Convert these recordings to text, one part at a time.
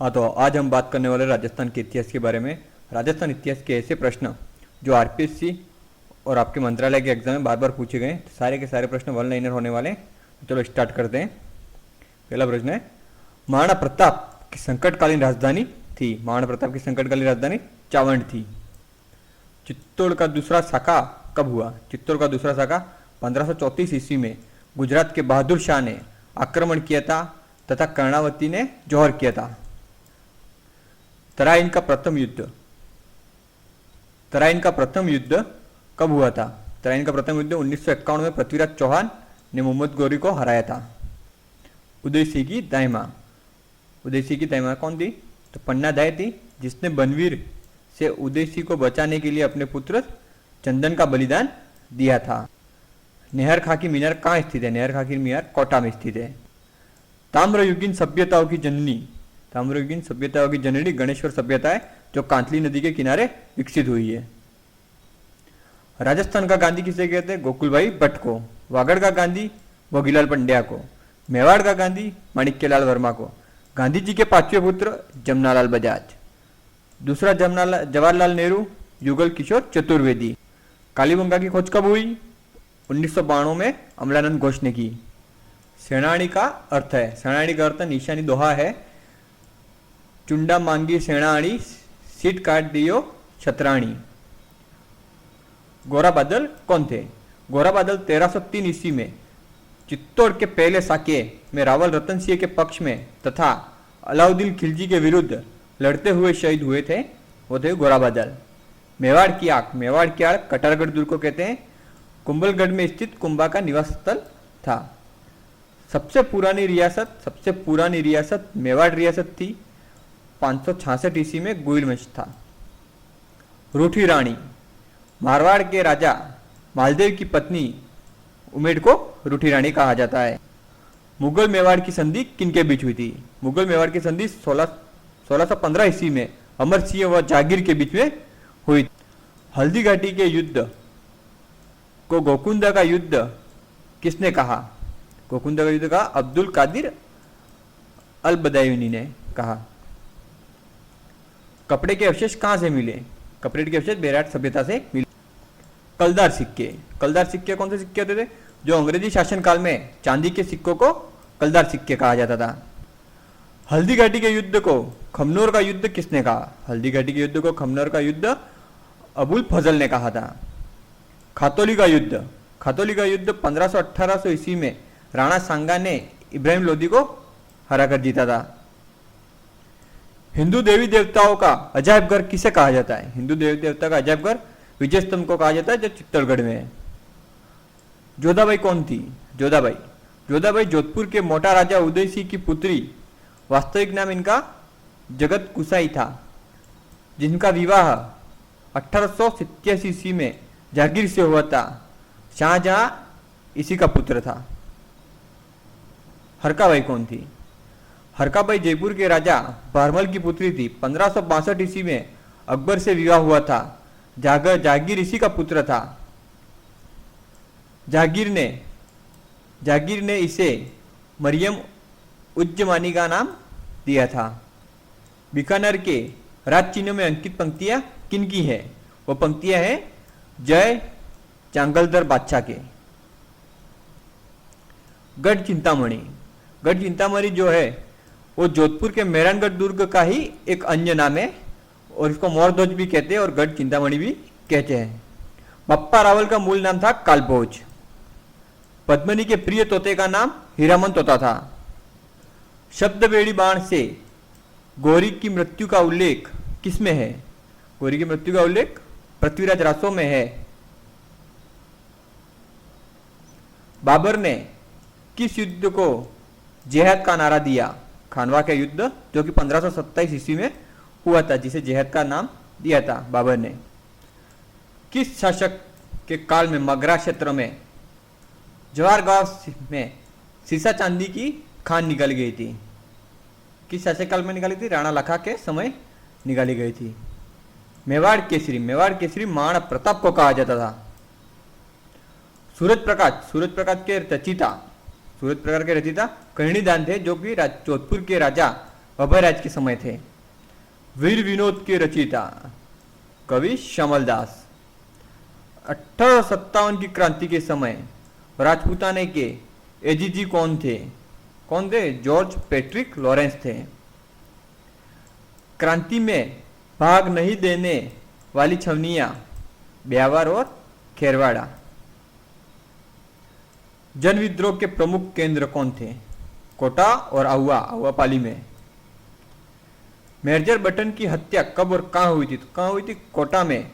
हाँ, तो आज हम बात करने वाले राजस्थान के इतिहास के बारे में। राजस्थान इतिहास के ऐसे प्रश्न जो आरपीएससी और आपके मंत्रालय के एग्जाम में बार बार पूछे गए, सारे के सारे प्रश्न वन लाइनर होने वाले हैं। तो चलो स्टार्ट करते हैं। पहला प्रश्न है, महाराणा प्रताप की संकटकालीन राजधानी थी। महाराणा प्रताप की संकटकालीन राजधानी चावंड थी। चित्तौड़ का दूसरा शाखा कब हुआ? चित्तौड़ का दूसरा शाखा 1534 ईस्वी में गुजरात के बहादुर शाह ने आक्रमण किया था तथा कर्णावती ने जौहर किया था। तराइन का प्रथम युद्ध कब हुआ था? तराइन का प्रथम युद्ध 1951 में पृथ्वीराज चौहान ने मोहम्मद गौरी को हराया था। उदय सिंह की दाई कौन थी? तो पन्ना दाई थी, जिसने बनवीर से उदय सिंह को बचाने के लिए अपने पुत्र चंदन का बलिदान दिया था। नेहर खा की मीनार कहाँ स्थित है? नेहर खा की मीनार कोटा में स्थित है। ताम्रयुगीन सभ्यताओं की जननी गणेश्वर सभ्यता है, जो कांतली नदी के किनारे विकसित हुई है। राजस्थान का गांधी किसे कहते हैं? गोकुलभाई भट्ट को। वागड़ का गांधी भोगीलाल पंड्या को। मेवाड़ का गांधी माणिक्यलाल वर्मा को। गांधी जी के पांचवें पुत्र जमनालाल बजाज। दूसरा जवाहरलाल नेहरू, युगल किशोर चतुर्वेदी। कालीबंगा की खोज कब हुई? 1992 में अमलानंद घोष ने की। सेनानी का अर्थ निशानी दोहा है। चुंडा मांगी सेनानी, सीट काट दियो छतरानी। गोरा बादल कौन थे? गोरा बादल 1303 ईस्वी में चित्तौड़ के पहले साके में रावल रतन सिंह के पक्ष में तथा अलाउद्दीन खिलजी के विरुद्ध लड़ते हुए शहीद हुए थे। वो थे गोरा बादल। मेवाड़ की आग कटारगढ़ दुर्ग को कहते हैं। कुंभलगढ़ में स्थित कुंभा का निवास स्थल था। सबसे पुरानी रियासत मेवाड़ रियासत थी। 566 ईस्वी में गोइल वंश था। रूठी रानी, मारवाड़ के राजा मालदेव की पत्नी उमेड़ को रूठी रानी कहा जाता है। मुगल मेवाड़ की संधि किनके बीच हुई थी? मुगल मेवाड़ की संधि 1615 ईस्वी में अमर सिंह व जागीर के बीच में हुई। हल्दी घाटी के युद्ध को गोकुंदा का युद्ध किसने कहा? गोकुंदा का युद्ध का अब्दुल कादिर अल बदायूनी ने कहा। कपड़े के अवशेष कहां से मिले? कपड़े के अवशेष बेराट सभ्यता से मिले। कलदार सिक्के कौन से सिक्के होते थे? जो अंग्रेजी शासन काल में चांदी के सिक्कों को कलदार सिक्के कहा जाता था। हल्दी घाटी के युद्ध को खमनोर का युद्ध किसने कहा? हल्दी घाटी के युद्ध को खमनोर का युद्ध अबुल फजल ने कहा था। खातौली का युद्ध 1500-1800 ईस्वी में राणा सांगा ने इब्राहिम लोदी को हराकर जीता था। हिंदू देवी देवताओं का अजायब घर किसे कहा जाता है? हिंदू देवी देवता का अजायब घर विजय स्तंभ को कहा जाता है, जो चित्तौड़गढ़ में है। जोधाबाई कौन थी? जोधाबाई जोधपुर के मोटा राजा उदय सिंह की पुत्री। वास्तविक नाम इनका जगत कुसाई था, जिनका विवाह 1887 ईस्वी में जागीर से हुआ था। शाहजहां इसी का पुत्र था। हरकाबाई कौन थी? हरकाबाई जयपुर के राजा भारमल की पुत्री थी। 1562 ईस्वी में अकबर से विवाह हुआ था। जागीर इसी का पुत्र था। जागीर ने इसे मरियम उज्जमानी का नाम दिया था। बीकानेर के राज चिन्ह में अंकित पंक्तियां किनकी है? वो पंक्तियां हैं जय चांगलदर बादशाह के। गढ़ चिंतामणि जो है वो जोधपुर के मेहरानगढ़ दुर्ग का ही एक अन्य नाम है, और इसको मोरध्वज भी कहते हैं और गढ़ चिंतामणि भी कहते हैं। बप्पा रावल का मूल नाम था कालभोज। पद्मनी के प्रिय तोते का नाम हीरामन तोता था। शब्दबेड़ी बाण से गौरी की मृत्यु का उल्लेख किसमें है? गौरी की मृत्यु का उल्लेख पृथ्वीराज रासो में है। बाबर ने किस युद्ध को जेहाद का नारा दिया? खानवा का युद्ध, जो कि 1527 ईस्वी में हुआ था, जिसे जेहाद का नाम दिया था बाबर ने। किस शासक के काल में मगरा क्षेत्र में जवार गांव में सीसा चांदी की खान निकाली गई थी? किस शासक काल में निकाली थी? राणा लखा के समय निकाली गई थी। मेवाड़ केसरी महाराणा प्रताप को कहा जाता था। सूरज प्रकाश के रचिता कर्णिदान थे, जो कि जोधपुर के राजा अभयराज के समय थे। वीर विनोद के रचयिता कवि श्यामल दास। 1857 की क्रांति के समय राजपूताने के एजीजी कौन थे? जॉर्ज पैट्रिक लॉरेंस थे। क्रांति में भाग नहीं देने वाली छवनियां ब्यावर और खेरवाड़ा। जन विद्रोह के प्रमुख केंद्र कौन थे? कोटा और आहुआपाली में। मेजर बटन की हत्या कब और कहाँ हुई थी? तो कहाँ हुई थी? कोटा में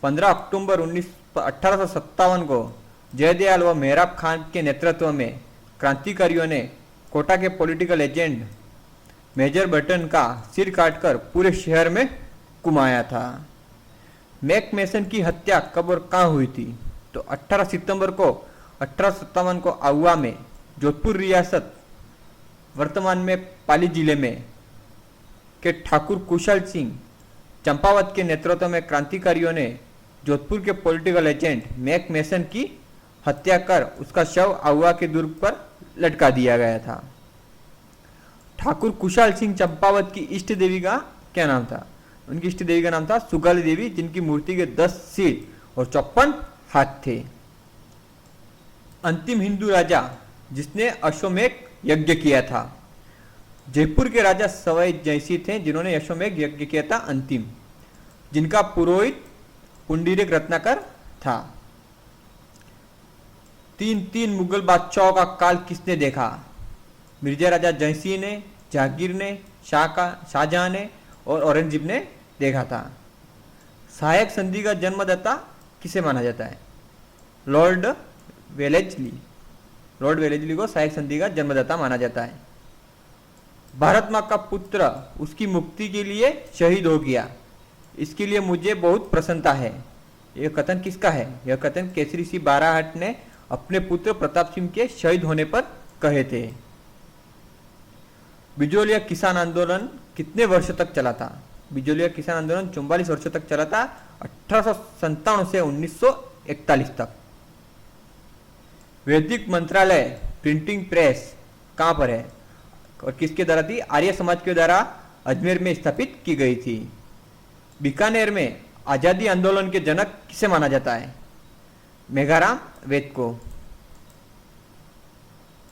15 अक्टूबर 1857 को जयदयाल व मेहराब खान के नेतृत्व में क्रांतिकारियों ने कोटा के पॉलिटिकल एजेंट मेजर बटन का सिर काटकर पूरे शहर में घुमाया था। मैक मेसन की हत्या कब और कहाँ हुई थी? तो 18 सितंबर को 1857 को आहुआ में, जोधपुर रियासत वर्तमान में पाली जिले में के ठाकुर कुशल सिंह चंपावत के नेतृत्व में क्रांतिकारियों ने जोधपुर के पॉलिटिकल एजेंट मैक मेसन की हत्या कर उसका शव आहुआ के दुर्ग पर लटका दिया गया था। ठाकुर कुशल सिंह चंपावत की इष्ट देवी का क्या नाम था? उनकी इष्ट देवी का नाम था सुगाली देवी, जिनकी मूर्ति के 10 सिर और 54 हाथ थे। अंतिम हिंदू राजा जिसने अश्वमेध यज्ञ किया था। जयपुर के राजा सवाई जयसिंह थे जिन्होंने अश्वमेध यज्ञ किया था अंतिम, जिनका पुरोहित पुंडरीक रत्नाकर था। तीन मुगल बादशाहों का काल किसने देखा? मिर्जा राजा जयसिंह ने, जहांगीर ने, शाहजहां ने और औरंगजेब ने देखा था। सहायक संधि का जन्मदाता किसे माना जाता है? लॉर्ड वेलेस्ली को सहायक संधि का जन्मदाता माना जाता है। भारत माँ का पुत्र उसकी मुक्ति के लिए शहीद हो गया, इसके लिए मुझे बहुत प्रसन्नता है। यह कथन किसका है? यह कथन केसरी सिंह बाराहट ने अपने पुत्र प्रताप सिंह के शहीद होने पर कहे थे। बिजोलिया किसान आंदोलन कितने वर्ष तक चला था? बिजोलिया किसान आंदोलन 44 वर्षों तक चला था, 1857 से 1941 तक। वैदिक मंत्रालय प्रिंटिंग प्रेस कहाँ पर है और किसके द्वारा थी? आर्य समाज के द्वारा अजमेर में स्थापित की गई थी। बीकानेर में आजादी आंदोलन के जनक किसे माना जाता है? मेघाराम वेद को।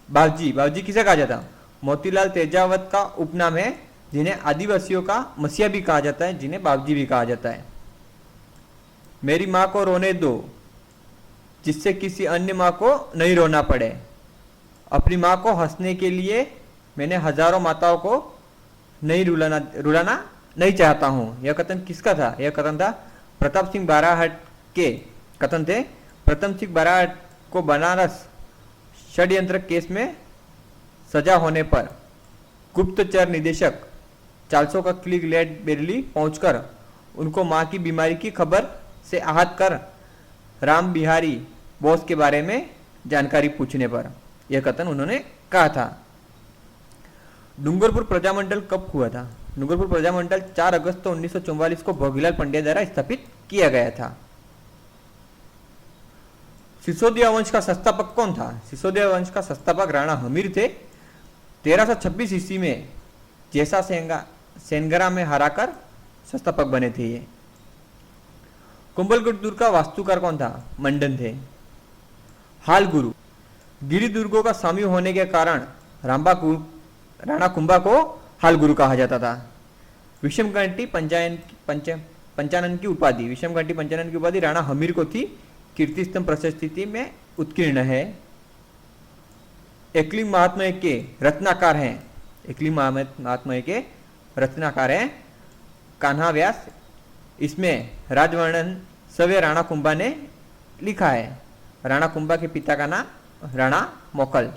बावजी किसे कहा जाता? मोतीलाल तेजावत का उपनाम है, जिन्हें आदिवासियों का मसीहा भी कहा जाता है, जिन्हें बावजी भी कहा जाता है। मेरी माँ को रोने दो जिससे किसी अन्य माँ को नहीं रोना पड़े। अपनी माँ को हंसने के लिए मैंने हजारों माताओं को नहीं रुलाना नहीं चाहता हूँ। यह कथन किसका था? यह कथन था प्रताप सिंह बाराहट के कथन थे। प्रताप सिंह बाराहट को बनारस षड्यंत्र केस में सजा होने पर गुप्तचर निदेशक 400 का क्लिक लेड बेरली पहुंचकर उनको मां की बीमारी की खबर से आहत कर राम बिहारी बोस के बारे में जानकारी पूछने पर यह कथन उन्होंने कहा था। डूंगरपुर प्रजामंडल कब हुआ था? डूंगरपुर प्रजामंडल 4 अगस्त 1944 को भोगीलाल पंड्या द्वारा स्थापित किया गया था। सिसोदिया वंश का संस्थापक कौन था? सिसोदिया वंश का संस्थापक राणा हमीर थे। 1326 ईस्वी में जैसा सेनगरा में हराकर संस्थापक बने थे ये। कुंभलगढ़ दुर्ग का वास्तुकार कौन था? मंडन थे। हाल गुरु गिरी दुर्गों का स्वामी होने के कारण राणा कुंभा को हाल गुरु कहा जाता था। विषमघाटी पंचानन की उपाधि राणा हमीर को थी। कीर्ति स्तंभ प्रशस्ति में उत्कीर्ण है। एकलिंग महात्म्य के रत्नाकार हैं कान्हा व्यास। इसमें राजवर्णन सवे राणा कुंभा ने लिखा है। राणा कुंभा के पिता का नाम राणा मोकल।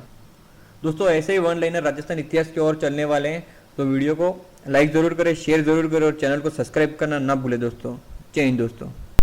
दोस्तों ऐसे ही वन लाइनर राजस्थान इतिहास की ओर चलने वाले हैं, तो वीडियो को लाइक जरूर करें, शेयर जरूर करें और चैनल को सब्सक्राइब करना ना भूलें दोस्तों। जय हिंद दोस्तों।